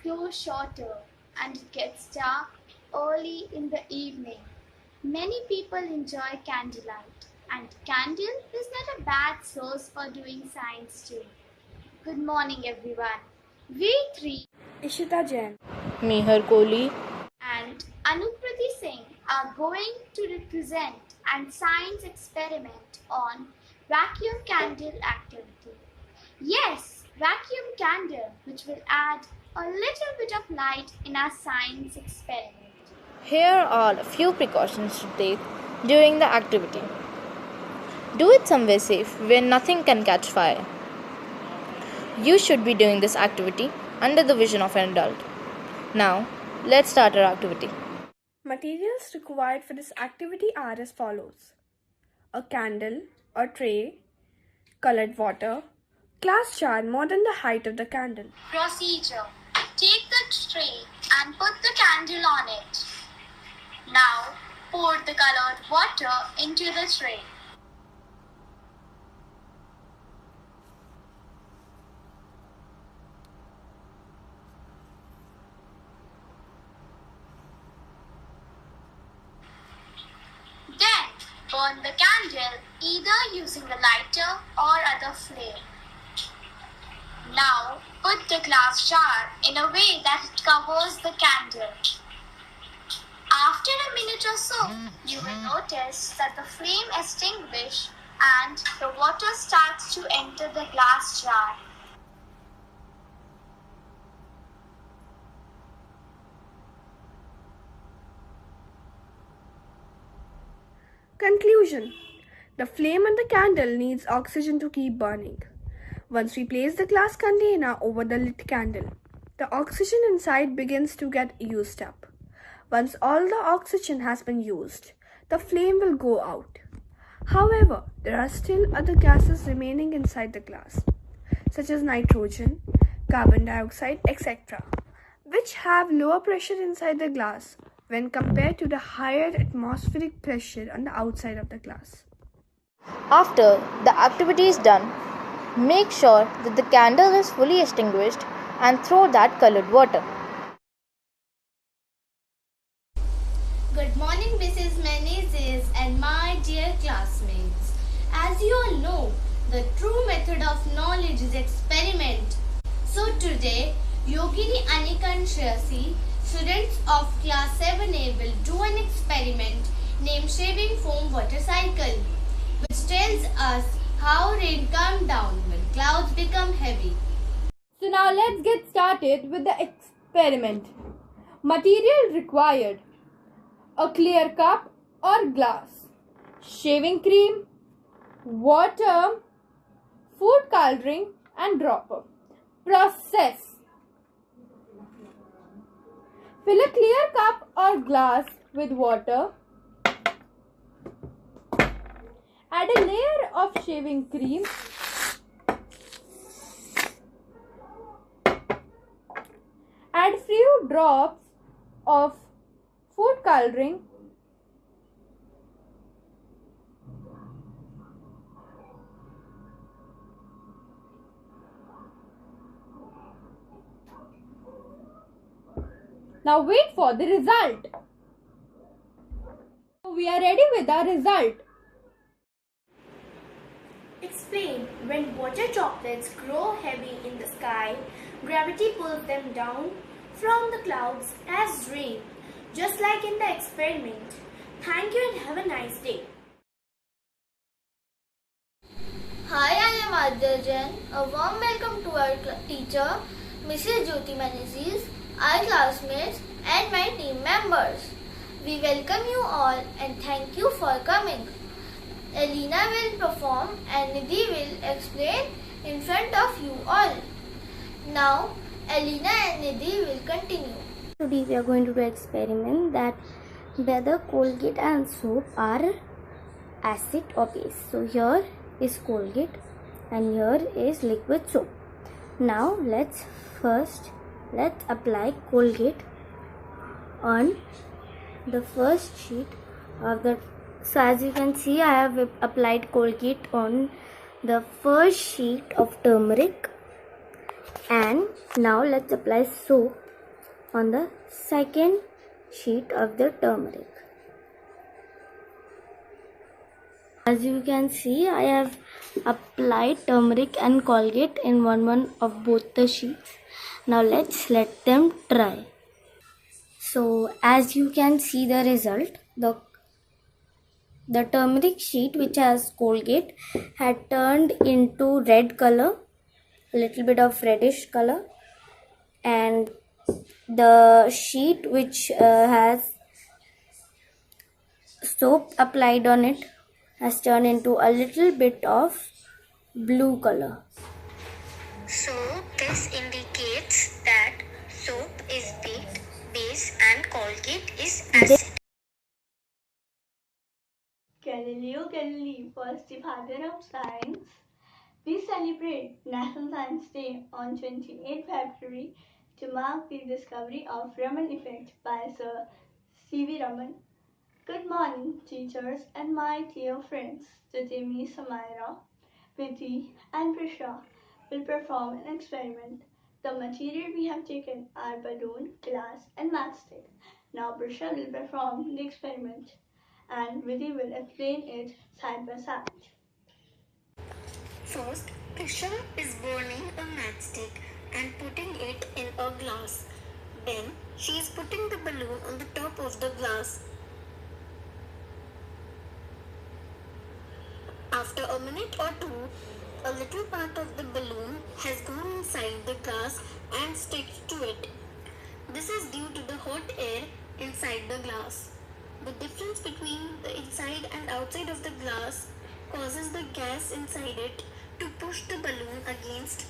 grow shorter and it gets dark early in the evening. Many people enjoy candlelight, and candle is not a bad source for doing science too. Good morning, everyone. We three Ishita Jain, Mehar Kohli, and Anuprati Singh are going to represent an science experiment on vacuum candle activity. Yes, vacuum candle, which will add a little bit of light in our science experiment. here are a few precautions to take during the activity. Do it somewhere safe where nothing can catch fire. You should be doing this activity under the vision of an adult. Now, let's start our activity. materials required for this activity are as follows: a candle, a tray, colored water, glass jar more than the height of the candle. Procedure. Take the tray and put the candle on it. Now, pour the colored water into the tray. Then, burn the candle either using a lighter or other flame. Now, put the glass jar in a way that it covers the candle. After a minute or so, you will notice that the flame extinguishes and the water starts to enter the glass jar. Conclusion: the flame on the candle needs oxygen to keep burning. Once we place the glass container over the lit candle, the oxygen inside begins to get used up. Once all the oxygen has been used, the flame will go out. However, there are still other gases remaining inside the glass, such as nitrogen, carbon dioxide, etc., which have lower pressure inside the glass when compared to the higher atmospheric pressure on the outside of the glass. After the activity is done, make sure that the candle is fully extinguished and throw that colored water. Good morning, Mrs. Menezes and my dear classmates. As you all know, the true method of knowledge is experiment. So today, Yogini, Anika and Shreyasi, students of class 7A, will do an experiment named shaving foam water cycle, which tells us how rain comes down when clouds become heavy. So now let's get started with the experiment. Material required: a clear cup or glass, shaving cream, water, food coloring and dropper. Process: fill a clear cup or glass with water. Add a layer of shaving cream. Add few drops of food coloring. Now wait for the result. We are ready with our result. Explain: when water droplets grow heavy in the sky, gravity pulls them down from the clouds as rain, just like in the experiment. Thank you and have a nice day. Hi, I am Adya Jain. A warm welcome to our teacher, Mrs. Jyoti Menezes, our classmates and my team members. We welcome you all and thank you for coming. Elena will perform and Nidhi will explain in front of you all. Now, Elena and Nidhi will continue. Today we are going to do an experiment that whether Colgate and soap are acid or base. So here is Colgate and here is liquid soap. Now let's apply Colgate on the first sheet of the. So as you can see, I have applied Colgate on the first sheet of turmeric, and now let's apply soap on the second sheet of the turmeric. As you can see, I have applied turmeric and Colgate in one of both the sheets. Now let's let them dry. So as you can see the result, the turmeric sheet which has Colgate had turned into red color, a little bit of reddish color, and the sheet which has soap applied on it has turned into a little bit of blue color. So this indicates that soap is base and Colgate is acid. Galileo Galilei was the father of science. We celebrate National Science Day on 28 February to mark the discovery of Raman effect by Sir C.V. Raman. Good morning, teachers and my dear friends. Today, me, Samaira, Vidhi, and Prisha will perform an experiment. The material we have taken are balloon, glass, and matchstick. Now, Prisha will perform the experiment, and Vidhi will explain it side by side. First, Prisha is burning a matchstick and putting it in a glass. Then, she is putting the balloon on the top of the glass. After a minute or two, a little part of the balloon has gone inside the glass and stick to it. This is due to the hot air inside the glass. The difference between the inside and outside of the glass causes the gas inside it to push the balloon against